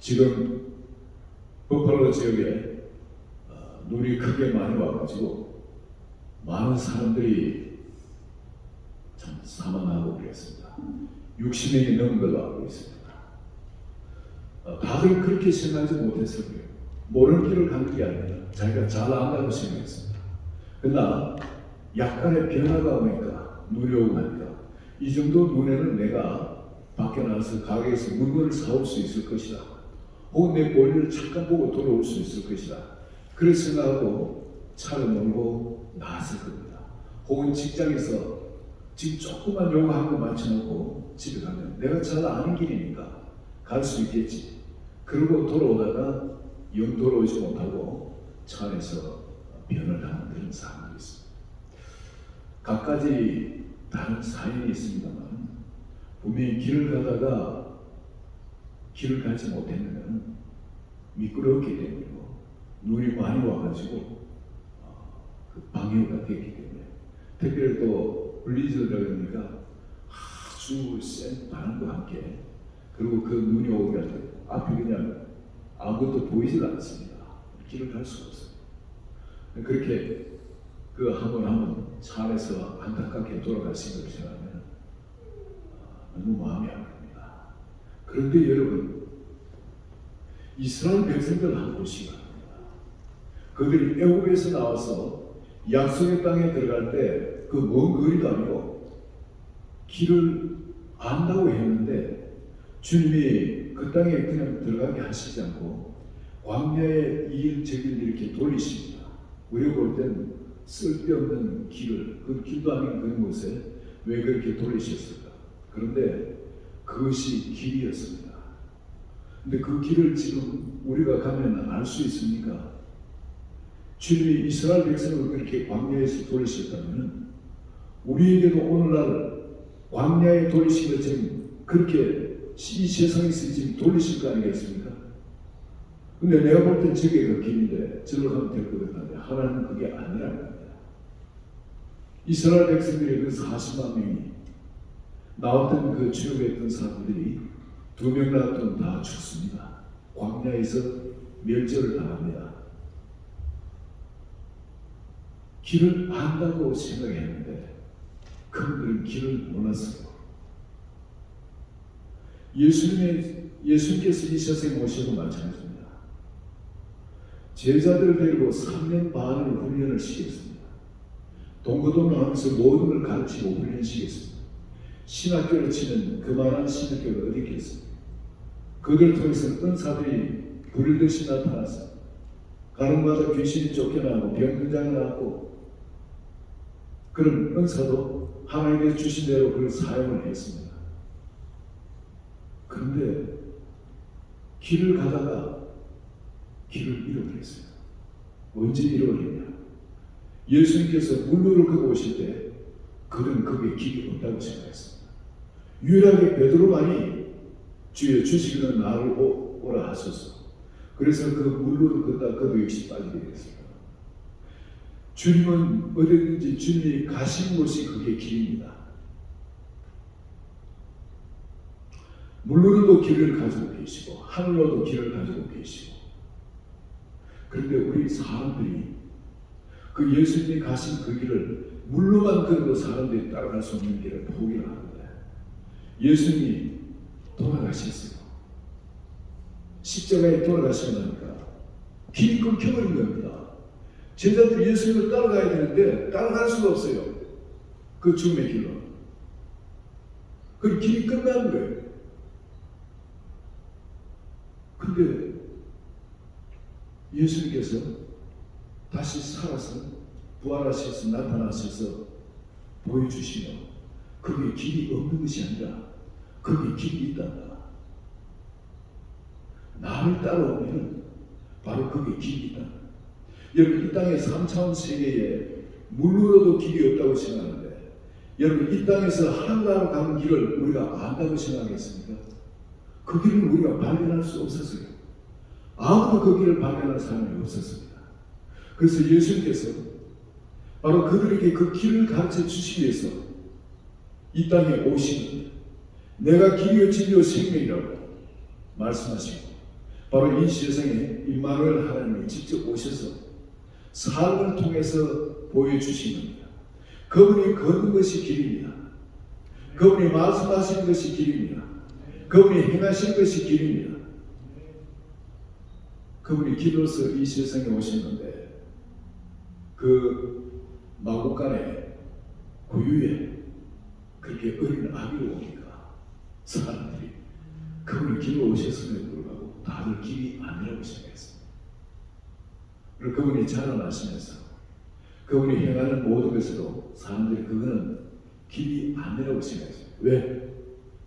지금 버팔로 지역에 눈이 크게 많이 와가지고 많은 사람들이 참 사망하고 그랬습니다. 60명이 넘은 걸로 알고 있습니다. 다들 그렇게 생각하지 못해서 그래요. 모르는 길을 가는 게 아니라 자기가 잘 안다고 생각했습니다. 그러나 약간의 변화가 오니까, 눈이 오고 하니까 이 정도 눈에는 내가 밖에 나가서 가게에서 물건을 사올 수 있을 것이다. 혹은 내 볼일을 잠깐 보고 돌아올 수 있을 것이다. 그렇게 생각하고 차를 몰고 나왔을 겁니다. 혹은 직장에서 지금 조그만 요거 한 거 맞춰놓고 집에 가면 내가 잘 아는 길이니까 갈 수 있겠지. 그러고 돌아오다가 영 돌아오지 못하고 차 안에서 변을 당하는 그런 사람들이 있습니다. 각가지 다른 사연이 있습니다만 분명히 길을 가다가 길을 가지 못했느냐는 미끄러웠기 때문이고 눈이 많이 와가지고 그 방해가 됐기 때문에, 특별히 또 블리즈드라니까 아주 센 바람과 함께, 그리고 그 눈이 오게 할 때 앞이 그냥 아무것도 보이질 않습니다. 길을 갈 수가 없어요. 그렇게 그 한 번 차 안에서 안타깝게 돌아가신 것을 생각하면 너무 마음이 아픕니다. 그런데 여러분, 이스라엘 백성들 한 곳이 갑니다. 그들이 애굽에서 나와서 약속의 땅에 들어갈 때 그 먼 거리도 아니고 길을 안다고 했는데 주님이 그 땅에 그냥 들어가게 하시지 않고 광야의 이 길 저 길 이렇게 돌리십니다. 우리가 볼 땐 쓸데없는 길을, 그 길도 아닌 그런 곳에 왜 그렇게 돌리셨을까? 그런데 그것이 길이었습니다. 근데 그 길을 지금 우리가 가면 알 수 있습니까? 주님이 이스라엘 백성을 그렇게 광야에서 돌리셨다면 우리에게도 오늘날 광야에 돌리신 것처럼 그렇게 이 세상에서 지금 돌리실 거 아니겠습니까? 근데 내가 볼 땐 저게 그 길인데 저를 가면 될 것 같은데 하나님은 그게 아니라는 겁니다. 이스라엘 백성들의 그 40만 명이 나왔던 그 출애굽했던 사람들이 2명 나왔던 다 죽습니다. 광야에서 멸절을 당합니다. 길을 안다고 생각했는데 그들은 길을 몰랐어요. 예수님께서 이 세상에 오셔도 마찬가지입니다. 제자들을 데리고 3년 반을 훈련을 시켰습니다. 동고동락하면서 모든 걸 가르치고 훈련시켰습니다. 신학교를 치는 그만한 신학교가 어디 있겠습니까? 그들을 통해서 은사들이 불듯이 나타나서 가는마다 귀신이 쫓겨나고 병든자가 나고, 그런 은사도 하나님께서 주신 대로 그걸 사용을 했습니다. 그런데 길을 가다가 길을 잃어버렸어요. 언제 잃어버렸냐? 예수님께서 물로를 걷고 오실 때 그들은 거기에 길이 없다고 생각했습니다. 유일하게 베드로만이 주여 주시기는 나를 오라 하소서. 그래서 그 물로를 걷다 그도 역시 빠지게 됐습니다. 주님은 어디든지 주님이 가신 곳이 그게 길입니다. 물로도 길을 가지고 계시고 하늘로도 길을 가지고 계시고, 그런데 우리 사람들이 그 예수님이 가신 그 길을 물로만 걸어도 사람들이 따라갈 수 없는 길을 포기를 합니다. 예수님이 돌아가셨어요. 십자가에 돌아가시고 나니까 길이 끊겨버린 겁니다. 제자들이 예수님을 따라가야 되는데 따라갈 수가 없어요. 그 죽음의 길로. 그 길이 끝나는 거예요. 근데 예수님께서 다시 살아서 부활하셔서 나타나셔서 보여주시며 그게 길이 없는 것이 아니라 그게 길이 있단다. 나를 따라오면 바로 그게 길이 있다. 여러분, 이 땅의 3차원 세계에 물로도 길이 없다고 생각하는데 여러분, 이 땅에서 하늘나라로 가는 길을 우리가 안다고 생각하겠습니까? 그 길을 우리가 발견할 수 없었어요. 아무도 그 길을 발견할 사람이 없었습니다. 그래서 예수님께서 바로 그들에게 그 길을 가르쳐 주시기 위해서 이 땅에 오신 겁니다. 내가 길이요 진리요 생명이라고 말씀하시고 바로 이 세상에 임마누엘 하나님이 직접 오셔서 삶을 통해서 보여주신 겁니다. 그분이 걷는 것이 길입니다. 그분이 말씀하시는 것이 길입니다. 그분이 행하시는 것이 길입니다. 그분이 길로서 이 세상에 오셨는데 그 마구간에 구유에 그렇게 어린 아기로 오니까 사람들이 그분이 길로 오셨음에도 불구하고 다들 길이 아니라고 생각했습니다. 그리고 그분이 자라나시면서 그분이 행하는 모든 것으로 사람들이 그거는 길이 아니라고 생각했어요. 왜?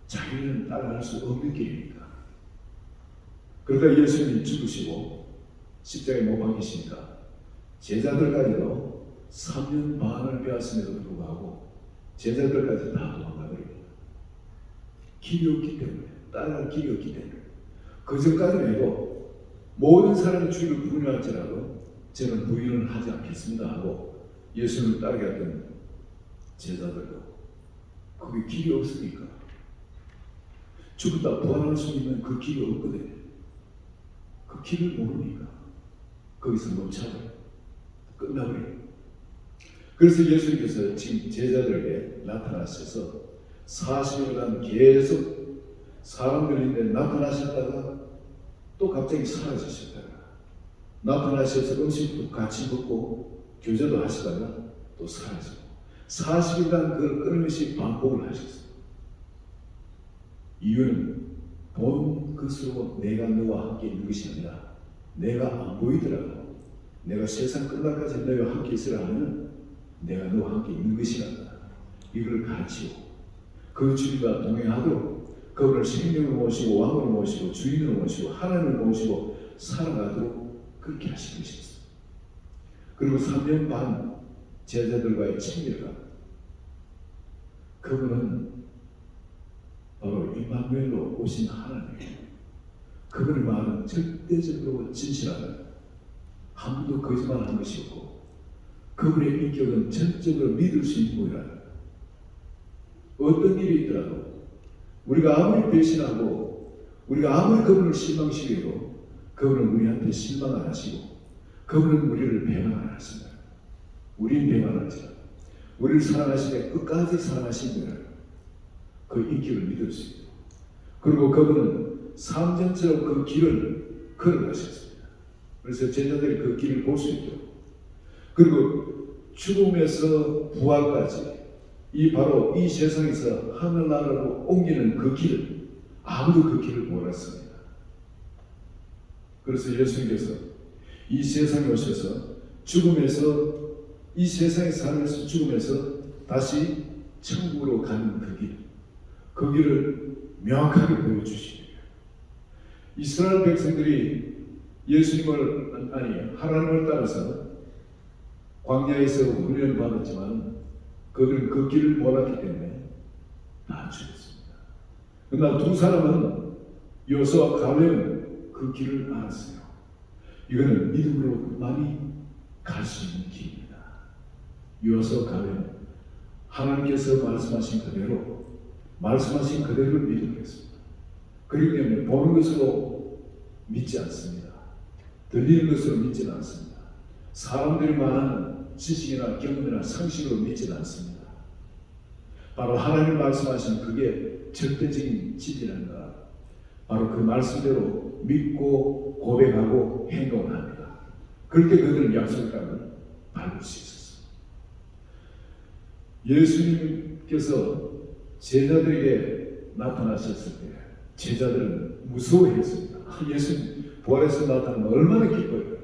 자기는 따라갈 수 없는 길이니까. 그러다 예수님이 죽으시고 십자가에 못 박히시니까 제자들까지도 3년 반을 배웠음에도 불구하고 제자들까지 다 도망가버립니다. 길이 없기 때문에, 따라갈 길이 없기 때문에. 그 전까지는 해도 모든 사람이 주님을 부인할지라도 저는 부인을 하지 않겠습니다 하고 예수님을 따르겠던 제자들도 그게 길이 없으니까 죽었다 부활할 수 있는 그 길이 없거든요. 그 길을 모르니까 거기서 멈춰버려요. 끝나버려요. 그래서 예수님께서 지금 제자들에게 나타나셔서 40일간 계속 사람들인데 나타나셨다가 또 갑자기 사라지셨다가 나타나셔서 음식도 같이 먹고 교제도 하시다가 또 사라지고 40일간 그걸 끊임없이 반복을 하셨어요. 이유는 본 것으로 내가 너와 함께 있는 것이 아니라 내가 안 보이더라도 내가 세상 끝날까지 너와 함께 있으라 하면 내가 너와 함께 있는 것이란다. 이걸 가르치고 그 주님과 동행하도록 그분을 생명으로 모시고 왕으로 모시고 주인으로 모시고 하나님을 모시고 살아가도록 그렇게 하신 것이었어요. 그리고 3년 반 제자들과의 친밀감, 그분은 바로 임마누엘로 오신 하나님이에요. 그분의 말은 절대적으로 진실하다. 한 번도 거짓말한 것이 없고 그분의 인격은 전적으로 믿을 수 있는 분이라. 어떤 일이 있더라도 우리가 아무리 배신하고 우리가 아무리 그분을 실망시켜도 그분은 우리한테 실망 안 하시고 그분은 우리를 배만 안 하신다. 우린 배만 하지만 우리를 사랑하시되 끝까지 사랑하신 분을 그 인격을 믿을 수 있고 그리고 그분은 삼전처럼 그 길을 걸어가셨습니다. 그래서 제자들이 그 길을 볼 수 있도록 그리고 죽음에서 부활까지 이 바로 이 세상에서 하늘나라로 옮기는 그 길을 아무도 그 길을 몰랐습니다. 그래서 예수님께서 이 세상에 오셔서 죽음에서 이 세상에 살면서 죽음에서 다시 천국으로 가는 그 길을 명확하게 보여주십니다. 이스라엘 백성들이 예수님을 하나님을 따라서 광야에서 훈련을 받았지만 그들은 그 길을 몰랐기 때문에 다 죽었습니다. 그러나 두 사람은 여호수아와 갈렙은 그 길을 알았어요. 이거는 믿음으로만이 갈 수 있는 길입니다. 여호수아와 갈렙은 하나님께서 말씀하신 그대로 믿음을 했습니다. 그렇기 때문에 보는 것으로 믿지 않습니다. 들리는 것으로 믿지는 않습니다. 사람들이 말하는 지식이나 경험이나 상식으로 믿지는 않습니다. 바로 하나님 말씀하신 그게 절대적인 진리란가. 바로 그 말씀대로 믿고 고백하고 행동을 합니다. 그렇게 그들은 약속의 땅을 밟을 수 있었습니다. 예수님께서 제자들에게 나타나셨을 때 제자들은 무서워했습니다. 예수님 부활해서 나타나면 얼마나 기뻐요.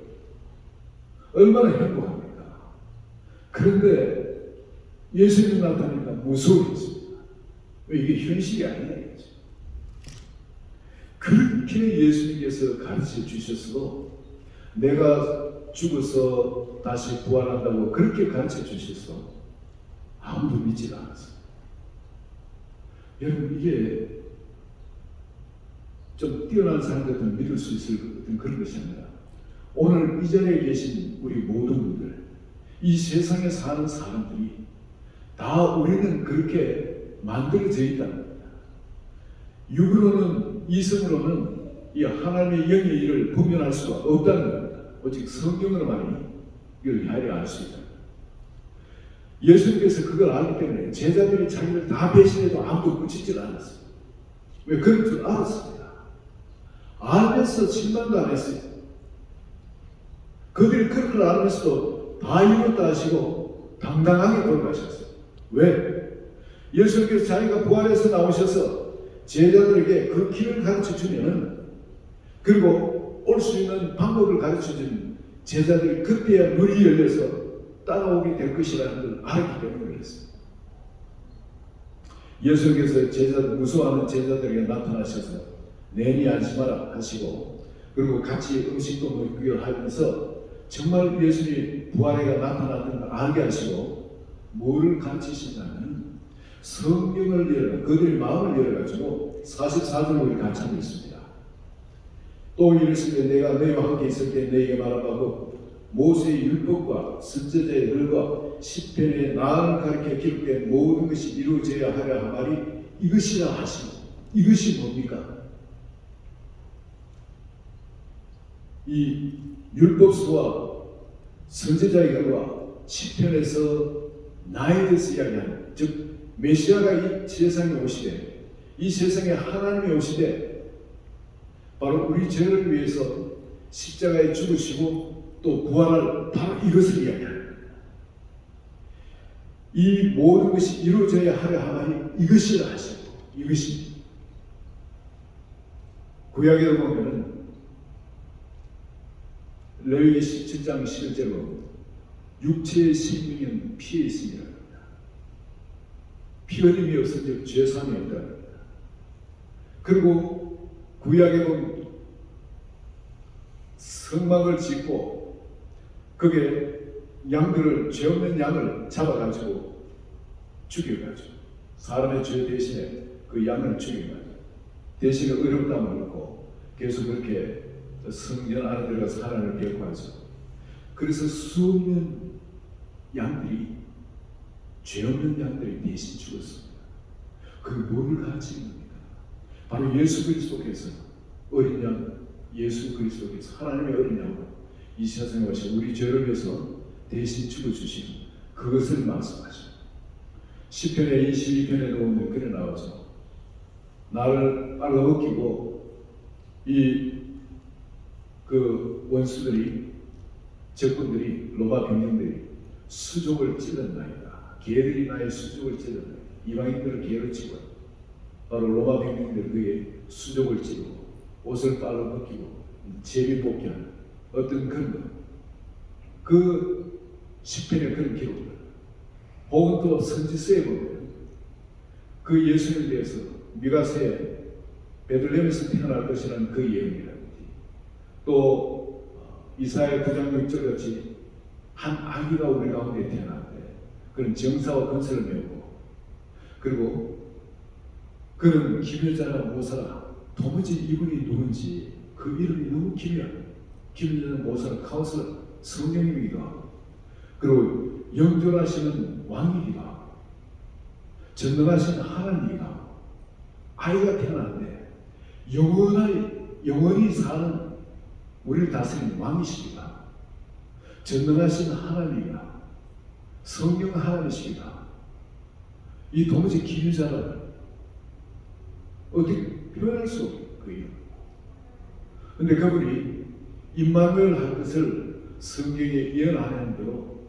얼마나 행복합니까. 그런데 예수님 나타나니까 무서워했습니다. 왜 이게 현실이 아니냐. 그렇게 예수님께서 가르쳐 주셨어도 내가 죽어서 다시 부활한다고 그렇게 가르쳐 주셔서 아무도 믿지 않았어요. 여러분 이게 좀 뛰어난 사람들은 믿을 수 있을 그런 것이 아니라 오늘 이 자리에 계신 우리 모든 분들 이 세상에 사는 사람들이 다 우리는 그렇게 만들어져 있다는 겁니다. 육으로는 이성으로는 이 하나님의 영의 일을 분별할 수가 없다는 겁니다. 오직 성경으로만이 이걸 헤아려 알 수 있다. 예수님께서 그걸 알기 때문에 제자들이 자기를 다 배신해도 아무도 꾸짖질 않았어요. 왜? 그럴 줄 알았습니다. 알면서 실망도 안 했어요. 그들이 그런 걸 알면서도 다 이뤘다 하시고 당당하게 돌아가셨어요. 왜? 예수님께서 자기가 부활해서 나오셔서 제자들에게 그 길을 가르쳐 주면은, 그리고 올 수 있는 방법을 가르쳐 주면 제자들이 그때야 눈이 열려서 따라오게 될 것이라는 걸 알았기 때문에 그랬어요. 예수님께서 제자들, 무서워하는 제자들에게 나타나셔서 내니 안심하라 하시고, 그리고 같이 음식도 먹기로 하면서 정말 예수님이 부활해가 나타났던 걸 알게 하시고, 뭐를 가르치시냐면 성경을 열어, 그들의 마음을 열어가지고 44절 우리 같이 하고 있습니다. 또 이르시되 내가 너희와 함께 있을 때 너희에게 말하고 모세의 율법과 선지자의 글과 시편의 나를 가리켜 기록된 모든 것이 이루어져야 하려 한 말이 이것이라 하시고, 이것이 뭡니까? 이 율법서와 선지자의 글과 시편에서 나에 대해서 이야기하는, 즉 메시아가 이 세상에 오시되, 이 세상에 하나님이 오시되 바로 우리 죄를 위해서 십자가에 죽으시고 또 부활할 바로 이것을 이야기합니다. 이 모든 것이 이루어져야 하려 하나니 이것이라 하시고, 이것이 구약에 보면은 레위기 17장 11절로 육체의 생명은 피에 있습니다. 피 흘림이 없어져 죄사함이 없다. 그리고 구약에 보면 성막을 짓고 그게 양들을, 죄 없는 양을 잡아가지고 죽여가지고 사람의 죄 대신에 그 양을 죽여가지고 대신에 의롭다함을 얻고 계속 그렇게 성전 안에 들어가서 하나님을 배고하죠. 그래서 수없는 양들이, 죄 없는 양들이 대신 죽었습니다. 그게 뭐를 가르치는 겁니까? 바로 예수 그리스도께서, 어린 양 예수 그리스도께서, 하나님의 어린 양으로 이 세상에 오셔 우리 죄를 위해서 대신 죽어주시는 그것을 말씀하시고, 시편의 22편에도 오늘 그래 나와서 나를 빨아먹히고 그 원수들이, 적군들이, 로마 병력들이 수족을 찔렀나이다. 개들이 나의 수족을 찔렀나이다. 이방인들을 개로 치고 바로 로마 병력들이 그의 수족을 찌르고 옷을 빨아먹히고 제비뽑기하는 어떤 그런 것, 그 시편의 그런 기록들, 혹은 또 선지서에 보면 그 예수님에 대해서 미가서에 베들레헴에서 태어날 것이라는 그 예언이라든지, 또 이사야 9장 6절 같이 한 아기가 우리 가운데 태어났는데 그런 정사와 건설을 메우고, 그리고 그런 기묘자나 모사라, 도무지 이분이 누군지 그 이름이 너무 기묘한, 기묘자나 모사라, 카오스라 성령이기도 하고, 그리고 영존하시는 왕이기도 하고 전능하시는 하나님이기도 하고, 아이가 태어났는데 영원히 사는 우리를 다스리는 왕이시기도 하고, 전능하신 하나님이기도 하고, 성령 하나님이시기도 하고, 이 도무지 기묘자를 어떻게 표현할 수 없어요. 그 이름. 근데 그분이 임마누엘 할 것을 성경에 예언하는 대로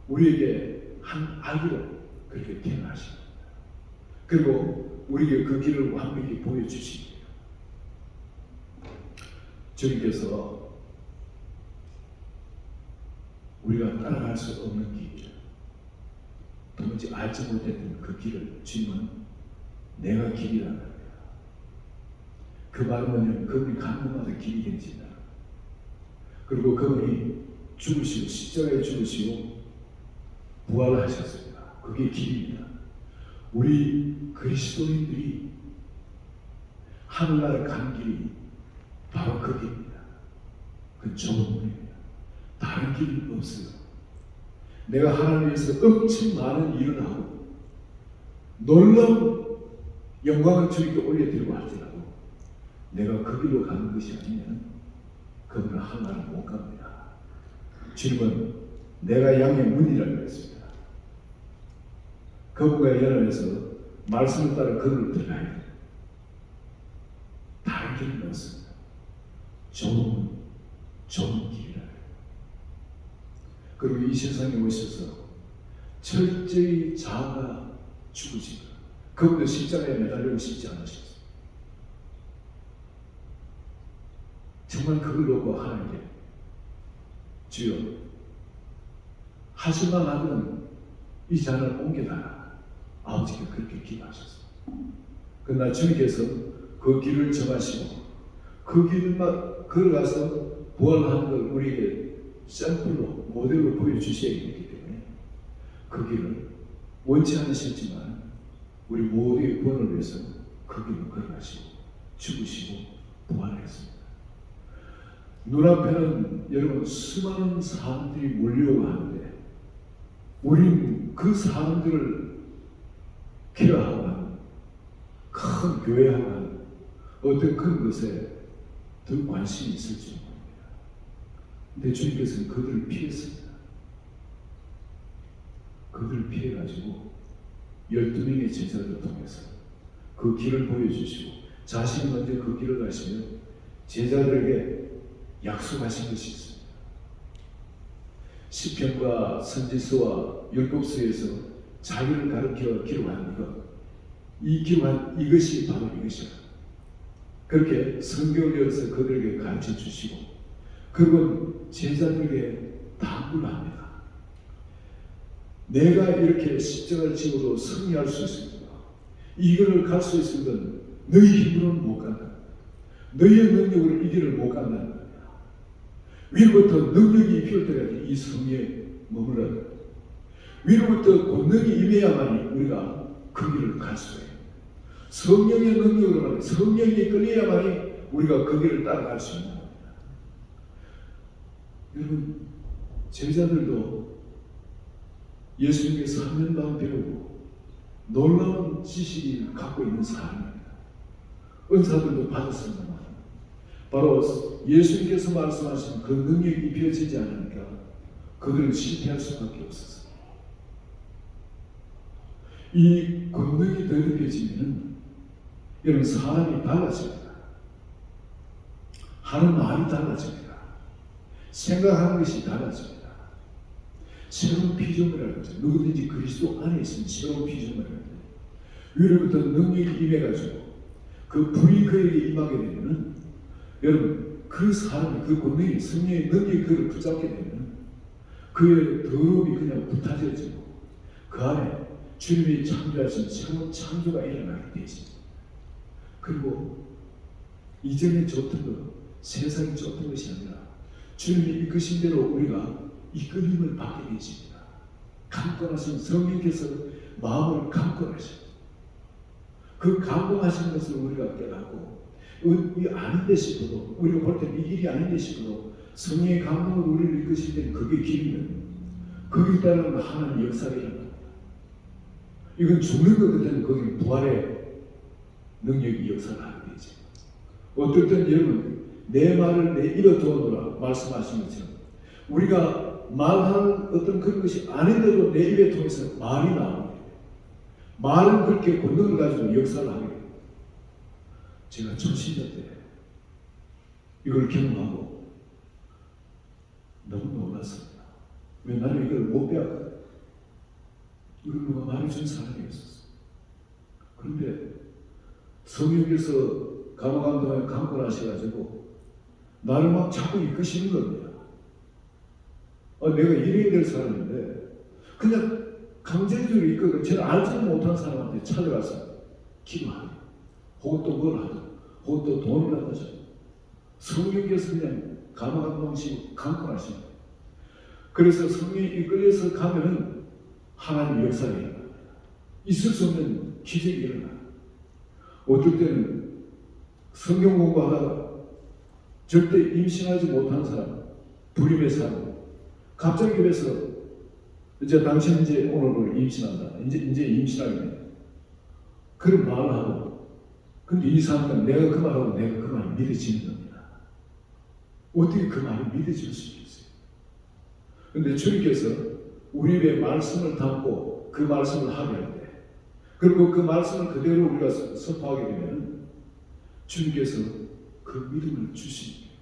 우리에게 한 아기로 그렇게 태어나십니다. 그리고 우리에게 그 길을 완벽히 보여주십니다. 주님께서 우리가 따라갈 수 없는 길, 도무지 알지 못했던 그 길을 주님은 내가 길이라는 거예요. 그 말은 뭐냐면 그분이 가는 곳마다 길이 된다. 그리고 그분이 죽으시고 십자가에 죽으시고 부활하셨습니다. 그게 길입니다. 우리 그리스도인들이 하늘나라 가는 길이 바로 그 길입니다. 그 좁은 문입니다. 다른 길은 없어요. 내가 하나님 위해서 엄청 많은 일을 하고 놀라운 영광을 주님께 올려드리고 할지라도 내가 그 길로 가는 것이 아니면 그분은 하나를 못 갑니다. 주님은 내가 양의 문이라고 했습니다. 그분과 연합해서 말씀을 따라 그를 들어가야 돼요. 다른 길은 없습니다. 좋은 길이라. 그리고 이 세상에 오셔서 철저히 자아가 죽으신 것. 그분도 십자가에 매달리고 싶지 않으셨어요. 정말 그걸 놓고 하나님께 주여 하실만 하면 이 잔을 옮겨달라. 아버지가 그렇게 기도하셨어요. 그러나 주님께서 그 길을 정하시고 그 길만 걸어가서 부활하는 걸 우리에게 샘플로 모델로 보여주셔야 되기 때문에 그 길을 원치 않으셨지만 우리 모두의 구원을 위해서 그 길을 걸어가시고 죽으시고 부활했습니다. 눈앞에는 여러분 수많은 사람들이 몰려오고 하는데 우리는 그 사람들을 케어하고 하는 큰 교회하고 하는 어떤 그런 것에 더 관심이 있을지 모릅니다. 근데 주님께서는 그들을 피했습니다. 그들을 피해가지고 12명의 제자들을 통해서 그 길을 보여주시고 자신이 먼저 그 길을 가시며 제자들에게 약속하신 것이 있습니다. 시편과 선지서와 율법서에서 자기를 가르쳐 기록한 것, 기록한 이것이 바로 이것이야. 그렇게 성경을 열어서 그들에게 가르쳐 주시고 그리고 제자들에게 당부를 합니다. 내가 이렇게 십자가를 지고도 승리할 수 있습니다. 이 길을 갈 수 있는 건 너희 힘으로는 못 간다. 너희의 능력으로 이 길을 못 간다는 거야. 위로부터 능력이 입힐 때까지 이 성에 머물러야 돼. 위로부터 권능이 임해야만이 우리가 그 길을 갈 수가 있습니다. 성령의 능력으로만 성령이 끌려야만이 우리가 그 길을 따라갈 수 있는 겁니다. 여러분 제자들도 예수님께서 3년 반 배우고 놀라운 지식을 갖고 있는 사람입니다. 은사들도 받았습니다. 바로 예수님께서 말씀하신 그 능력이 입혀지지 않으니까 그들은 실패할 수밖에 없었어요. 이 권능이 더 느껴지면 여러분 사람이 달라집니다. 하는 말이 달라집니다. 생각하는 것이 달라집니다. 새로운 피조물이라고 하죠. 누구든지 그리스도 안에 있으면 새로운 피조물이라고 해요. 위로부터 능력이 임해가지고 그 불이 그에게 임하게 되면 여러분 그 사람이 그 권능이 성령의 능력이 그를 붙잡게 되면 그의 더러움이 그냥 부타져지고 그 안에 주님이 창조하신 새로운 창조가 일어나게 되지. 그리고 이전에 좋던 것, 세상이 좋던 것이 아니라 주님이 이끄신 대로 우리가 이끌림을 받게 되십니다. 강권하신 성령께서 마음을 강권하십니다. 그 강권하신 것을 우리가 깨닫고 이 아닌데 싶어도 우리가 볼 때 이 길이 아닌데 싶어도 성령의 감동으로 우리를 이끄실 때 그게 길이면 거기에 따르는 하나님의 역사가 일어납니다. 이건 죽는 것 같으면 거기는 부활의 능력이 역사를 하게 되죠. 어떨 때는 여러분 내 말을 내 입에 두어놓으라 말씀하신 것처럼 우리가 말하는 어떤 그런 것이 아닌데도 내 입에 통해서 말이 나옵니다. 말은 그렇게 권능을 가지고 역사를 하게 됩니다. 제가 초신자 때 이걸 경험하고 너무 놀랐습니다. 왜 나는 이걸 못 배웠거든요. 이걸 누가 말해준 사람이 없었어. 그런데 성령께서 감화감동에 강권하셔가지고 나를 막 자꾸 이끄시는 겁니다. 내가 이래야 될 사람인데 그냥 강제적으로 이끌고 저는 알지도 못한 사람한테 찾아가서 기도하고 혹은 또 뭘 하든 혹은 또 돈을 갖다 줘. 성령께서 그냥 감화감동시 강권하시는 거예요. 그래서 성령이 이끌려서 가면은 하나님의 역사가 일어납니다. 있을 수 없는 기적이 일어나요. 어떨 때는 성경 공부하다가 절대 임신하지 못한 사람, 불임의 사람, 갑자기 그래서 이제 당신 오늘 임신한다. 이제 임신하게 돼. 그런 말을 하고 근데 이 사람은 내가 그 말하고 내가 그 말을 믿어지는 겁니다. 어떻게 그 말을 믿어질 수 있겠어요? 근데 주님께서 우리 입에 말씀을 담고 그 말씀을 하게 할 때, 그리고 그 말씀을 그대로 우리가 선포하게 되면 주님께서 그 믿음을 주십니다.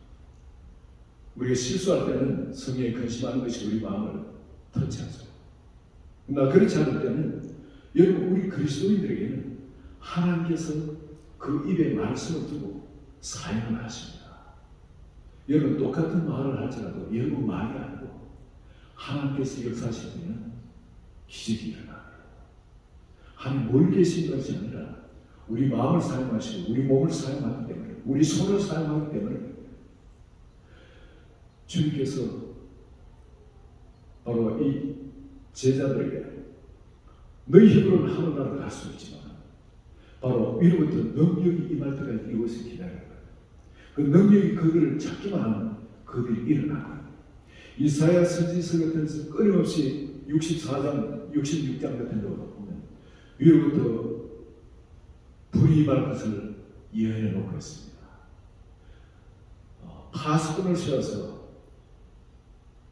우리가 실수할 때는 성령에 근심하는 것이 우리 마음을 터치하죠. 그러나 그렇지 않을 때는 여러분, 우리 그리스도인들에게는 하나님께서 그 입에 말씀을 두고 사용을 하십니다. 여러분, 똑같은 말을 할지라도 여러분 말이 아니고 하나님께서 역사하시면 기적이 일어나요. 하나님 멀리 계신 것이 아니라 우리 마음을 사용하시고 우리 몸을 사용하기 때문에, 우리 손을 사용하기 때문에 주님께서 바로 이 제자들에게 너희 힘으로는 하늘나라를 갈 수 있지만 바로 위로부터 능력이 임할 때까지 이곳을 기다려요. 그 능력이 그들을 찾기만 하면 그들이 일어나고, 이사야 선지서 같은 데서 끊임없이 64장, 66장 같은 데 보면 위로부터 불이 임할 것을 예언해 놓고 있습니다. 파수꾼을 세워서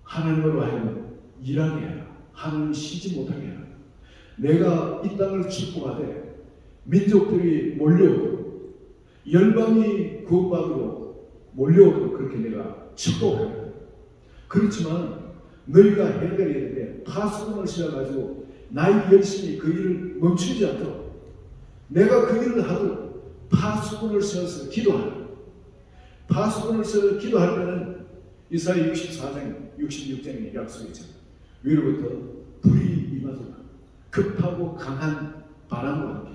하나님으로 하여금 일하게 해라. 하나님을 쉬지 못하게 해라. 내가 이 땅을 축복하되 민족들이 몰려오고 열방이 구원받으러 몰려오도록 그렇게 내가 축복하라. 그렇지만 너희가 해야 될 일인데 파수꾼을 세워가지고 나의 열심히 그 일을 멈추지 않도록 내가 그 일을 하도록 파수꾼을 세워서 기도하라. 파수꾼을 세워서 기도할 때는 이사야 64장, 66장의 약속이죠. 위로부터 불이 임하도록 급하고 강한 바람과 함께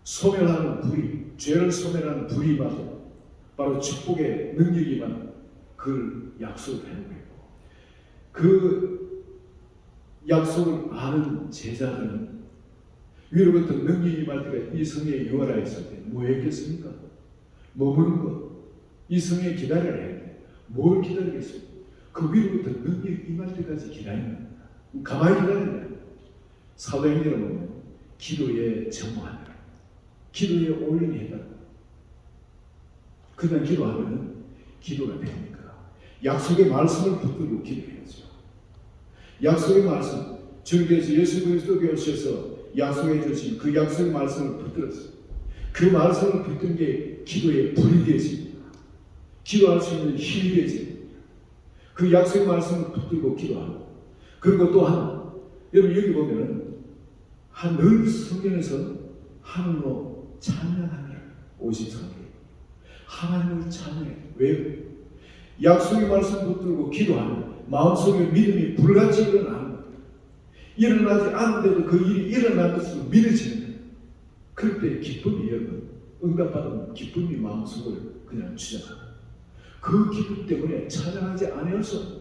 소멸하는 불이, 죄를 소멸하는 불이 임하도록 바로 축복의 능력이 임하는 그 약속을 해놓고 있고, 그 약속을 아는 제자들은 위로부터 능력이 임할 때가 이 성에 유월하여 있을 때 뭐 했겠습니까? 머무는 것, 이 성에 기다려야 돼. 뭘 기다리겠습니까? 그 위로부터 능력이 임할 때까지 기다리는 겁니다. 가만히 기다리는 사도행전을 보면 기도에 전무하는, 기도에 올인이 해달라. 그냥 기도하면 기도가 됩니까? 약속의 말씀을 붙들고 기도해야죠. 약속의 말씀, 주님께서 예수 그리스도께 오셔서 약속해 주신 그 약속의 말씀을 붙들었어요. 그 말씀을 붙든 게 기도의 불이 되어집니다. 기도할 수 있는 힘이 되어집니다. 그 약속의 말씀을 붙들고 기도하고, 그리고 또한 여러분 여기 보면은 늘 성경에서 하늘로 찬양하니라 53개 하나님을 찬양해. 왜? 약속의 말씀 붙들고 기도하면 마음속에 믿음이 불같이 일어나는 거예요. 일어나지 않는데도 그 일이 일어난 것으로 믿어지는 거예요. 그럴 때 기쁨이, 여러분, 응답받으면 기쁨이 마음속을 그냥 주장합니다. 그 기쁨 때문에 찬양하지 않을 수 없어요.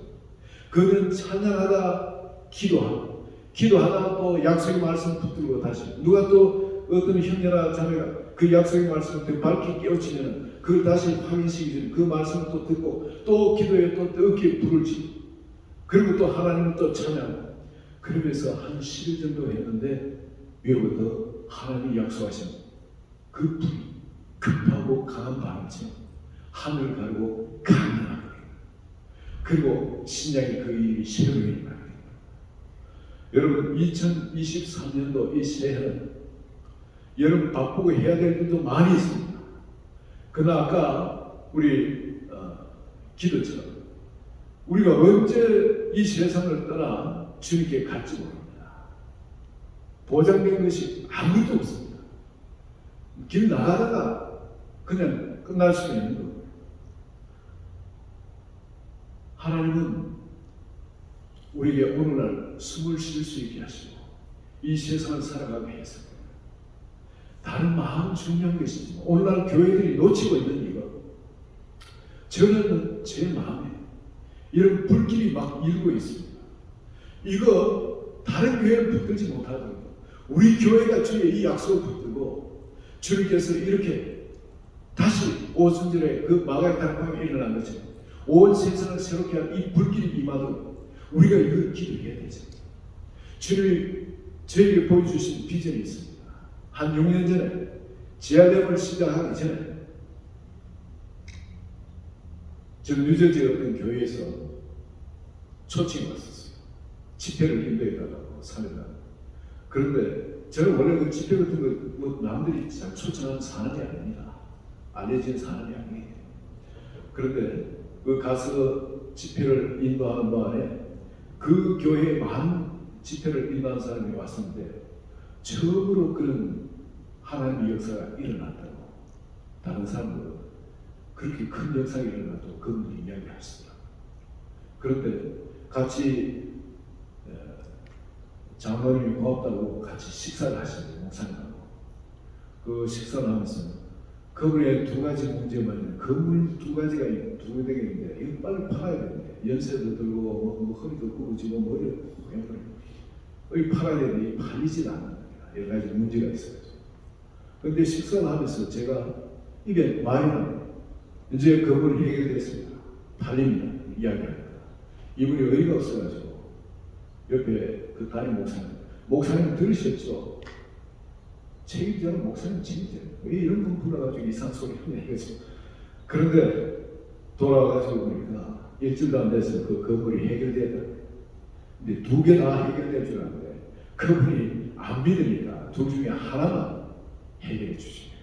그는 찬양하다 기도하고, 기도하다 또 약속의 말씀 붙들고 다시 누가 또 어떤 형제나 자매가 그 약속의 말씀을 더 밝게 깨우치면 그걸 다시 확인시키는 그 말씀을 또 듣고 또 기도에 또 어깨에 불을 지고, 그리고 또 하나님을 또 찬양하고, 그러면서 한 10일 정도 했는데 위로부터 하나님이 약속하신 그 불이 급하고 강한 바람처럼 하늘을 가르고 강렬하게, 그리고 신약의 그 일이 실현이 됩니다. 여러분 2023년도 이 새해는 여러분 바쁘고 해야 될 일도 많이 있습니다. 그러나 아까 우리 기도처럼 우리가 언제 이 세상을 떠나 주님께 갈지 모릅니다. 보장된 것이 아무것도 없습니다. 길 나가다가 그냥 끝날 수 있는 거예요. 하나님은 우리에게 오늘날 숨을 쉴 수 있게 하시고 이 세상을 살아가게 해서 다른 마음 중요한 것이지만 오늘날 교회들이 놓치고 있는 이거, 저는 제 마음에 이런 불길이 막 일고 있습니다. 이거 다른 교회를 붙들지 못하더라도 우리 교회가 주의 이 약속을 붙들고 주님께서 이렇게 다시 오순절에 그 마가의 단방에 일어난 것처럼 온 세상을 새롭게 한 이 불길이 임하도록 우리가 이걸 기도해야 되죠. 주님이 저에게 보여주신 비전이 있습니다. 한 6년 전에 지하렘을 시작하기 전에 전 뉴저지의 어떤 교회에서 초청이 왔었어요. 집회를 인도해달라고 사회가. 그런데 저는 원래 그 집회 같은 거 뭐 남들이 잘 초청하는 사람이 아닙니다. 알려진 사람이 아니에요. 그런데 그 가서 집회를 인도하는 동안에 그 교회에 많은 집회를 인도하는 사람이 왔었는데 처음으로 그런 하나님의 역사가 일어났다고 다른 사람들은 그렇게 큰 역사가 일어나도 그분들이 이야기하시더라고요. 그런데 같이 장로님이 고맙다고 같이 식사를 하셨는데 목사님하고 그 식사를 하면서 그분의 두 가지 문제만 건물 두 개가 있는데 이거 빨리 팔아야 되는데 연세도 들고 뭐 허리도 구부지고 머리도 이 팔아야 되는데 이 팔리질 않는 여러 가지 문제가 있어요. 그런데 식사를 하면서 제가 입에 말이 나요. 이제 건물이 해결됐습니다. 팔립니다. 이야기합니다. 이분이 의의가 없어가지고 옆에 그 담임 목사님 들으셨죠? 책임자는 목사님 책임자. 왜 이런 분 불러가지고 이상한 소리 하냐 이거죠. 그런데 돌아와가지고 보니까 일주일도 안 돼서 그 건물이 해결되었다. 근데 두 개 다 해결될 줄 알았는데 그분이 안 믿으니까 둘 중에 하나만 해결해 주시네.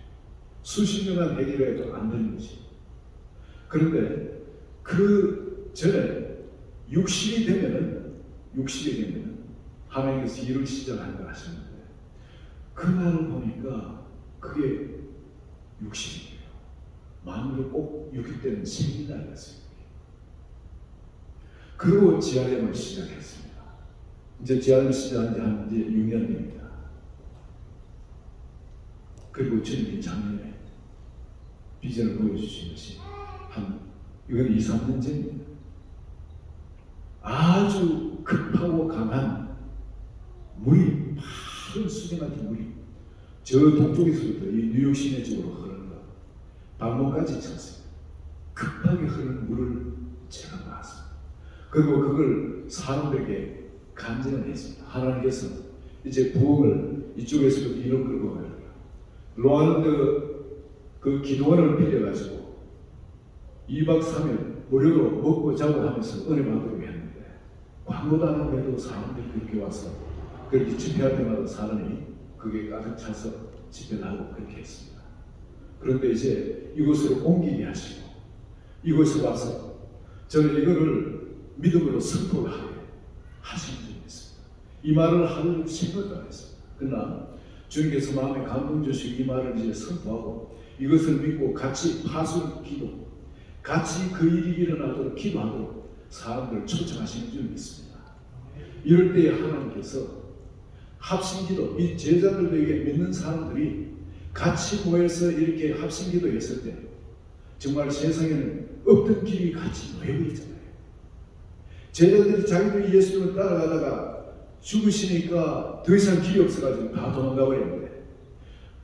수십 년간 해결해도 안 되는 거지. 그런데 그 전에 60이 되면은 하나님께서 일을 시작한다 하셨는데 그날을 보니까 그게 60이에요. 만으로 꼭 60대는 생일날이었어요. 그리고 지하렘을 시작했습니다. 이제 지하렘을 시작한 지 이제 6년 됩니다. 그리고 주님이 작년에 비전을 보여주신 것이 이건 2, 3년 전입니다. 아주 급하고 강한 물이 푸른 수정 같은 물이 저 동쪽에서부터 이 뉴욕 시내 쪽으로 흐르는 거 발목까지 찼어요. 급하게 흐르는 물을 제가 봤습니다. 그리고 그걸 사람들에게 간증을 했습니다. 하나님께서 이제 부흥을 이쪽에서부터 이런 끌고 가요. 롤란드 그 기도원을 빌려가지고 2박 3일 무료로 먹고 자고 하면서 은혜 받도록 했는데 광고도 안 하고 해도 사람들이 그렇게 와서 그렇게 집회할 때마다 사람이 그게 가득 차서 집회를 하고 그렇게 했습니다. 그런데 이제 이곳으로 옮기게 하시고 이곳에 와서 저는 이거를 믿음으로 선포를 하게 하신 분이 있습니다. 이 말을 할 생각도 안 했습니다. 그러나 주님께서 마음에 감동 주시고 이 말을 이제 선포하고 이것을 믿고 같이 파수 기도 같이 그 일이 일어나도록 기도하도록 사람들을 초청하시는 줄 믿습니다. 이럴 때에 하나님께서 합심기도, 이 제자들도 이게 믿는 사람들이 같이 모여서 이렇게 합심기도 했을 때 정말 세상에는 없던 길이 같이 모이고 있잖아요. 제자들이 자기들이 예수님을 따라가다가 죽으시니까 더 이상 길이 없어가지고 다 도망가 버렸는데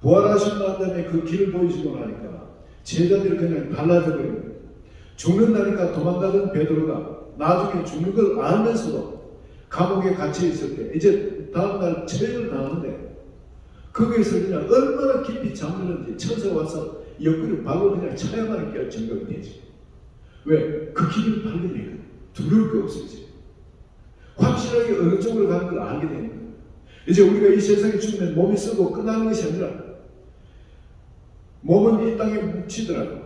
부활하신 다음에 그 길을 보여주고 나니까 제자들이 그냥 달라져 버린 거예요. 죽는 날이니까 도망가던 베드로가 나중에 죽는 걸 알면서도 감옥에 갇혀 있을 때 이제 다음날 처형을 당하는데 거기에서 그냥 얼마나 깊이 잠들었는지 천사가 와서 옆구리 발로 그냥 차야만 할 증거가 되지. 왜? 그 길을 발견해. 두려울 게 없었지. 확실하게 어느 쪽으로 가는 걸 알게 되는 거예요. 이제 우리가 이 세상에 죽으면 몸이 쓰고 끝나는 것이 아니라 몸은 이 땅에 묻히더라도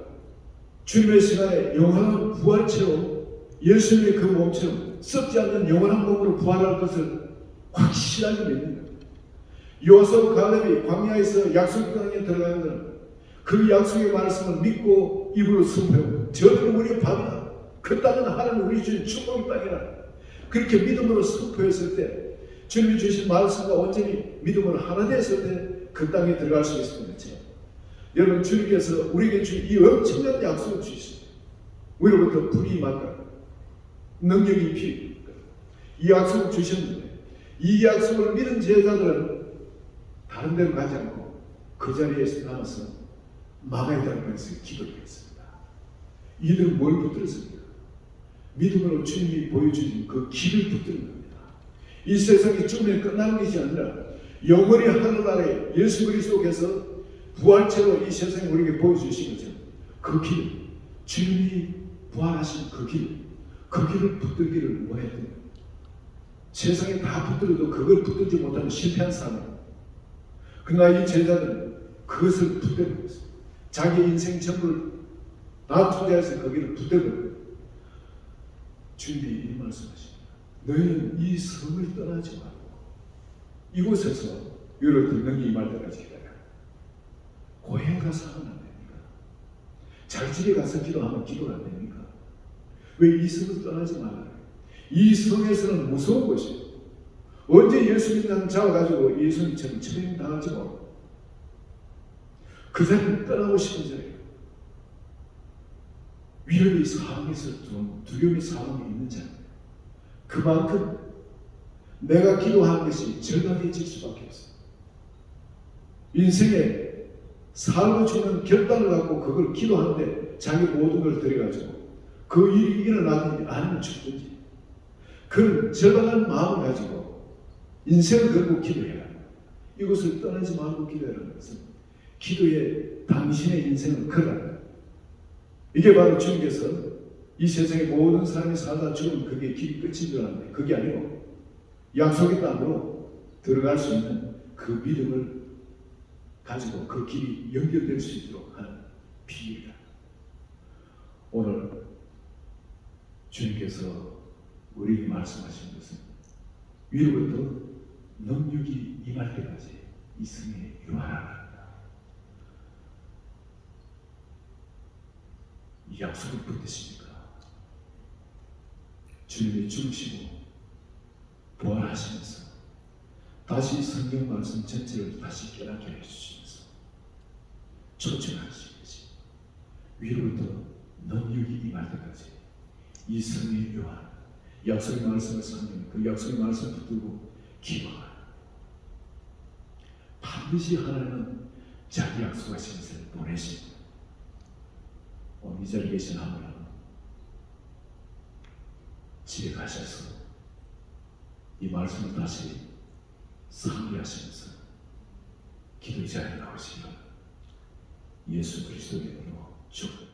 주님의 시간에 영원한 부활체로 예수님의 그 몸처럼 썩지 않는 영원한 몸으로 부활할 것을 확실하게 믿는 거예요. 요셉 갈렙이 광야에서 약속 땅에 들어가는 것은 그 약속의 말씀을 믿고 입으로 선포하고 저들은 우리의 밥이다. 그 땅은 하나님 우리 주신 축복의 땅이라 그렇게 믿음으로 선포했을 때 주님이 주신 말씀과 온전히 믿음으로 하나 됐을 때 그 땅에 들어갈 수 있는 거죠. 여러분 주님께서 우리에게 주신 이 엄청난 약속을 주셨습니다. 위로부터 불이 임할까 능력이 필요합니다. 이 약속을 주셨는데 이 약속을 믿은 제자들은 다른 데로 가지 않고 그 자리에서 남아서 마가다락에서 기도를 했습니다. 이들은 뭘 붙들었습니까? 믿음으로 주님이 보여주신 그 길을 붙드는 겁니다. 이 세상이 죽으면 끝나는 것이 아니라 영원히 하늘나라에 예수 그리스도께서 부활체로 이 세상에 우리에게 보여주신 거죠. 그 길, 주님이 부활하신 그 길을 붙들기를 원해야 돼요. 세상에 다 붙들어도 그걸 붙들지 못하는 실패한 사람. 그러나 이 제자들은 그것을 붙들고 있어요. 자기 인생 전부를 다 투자해서 그 길을 붙들고 주님이 이 말씀하십니다. 너희는 이 성을 떠나지 말고 이곳에서 위로 듣는 게 임할 때까지 기다려. 고향 가서 하면 안 됩니까? 잘집에 가서 기도하면 기도가 안 됩니까? 왜 이 성을 떠나지 말아요? 이 성에서는 무서운 것이에요. 언제 예수님 당 잡아가지고 예수님처럼 처형당할지 모르고 그 자리를 떠나고 싶은 자리예요. 위협이 사망에서 두려움이 사망에 있는 자리예요. 그만큼 내가 기도하는 것이 절박해질 수밖에 없어요. 인생에 살고 죽는 결단을 갖고 그걸 기도하는데 자기 모든 걸 들여가지고 그 일이 일어나든지 아니면 죽든지 그런 절박한 마음을 가지고 인생을 걸고 기도해야 합니다. 이것을 떠나지 말고 기도하라는 것은 기도에 당신의 인생을 걸어라. 이게 바로 주님께서 이 세상의 모든 사람이 살다 죽으면 그게 길이 끝인 줄 알았는데 그게 아니고 약속의 땅으로 들어갈 수 있는 그 믿음을 가지고 그 길이 연결될 수 있도록 하는 비밀이다. 오늘 주님께서 우리에게 말씀하신 것은 위로부터 능력이 임할 때까지 이 성에 유하라. 이 약속을 붙드십니까? 주님이 죽으시고 부활하시면서 다시 성경 말씀 전체를 다시 깨닫게 해주시면서 초청하시는 것이 위로부터 능력이 임할 때까지 이 성에 유한 약속의 말씀을 삼는 그 약속의 말씀을 붙들고 기도하라. 반드시 하나님은 자기 약속하신 것을 보내십니다. 이 자리에 계신 한 분은 집에 가셔서 이 말씀을 다시 상기하시면서 기도의 자리에 나오시면 예수 그리스도의 이름으로 축복합니다.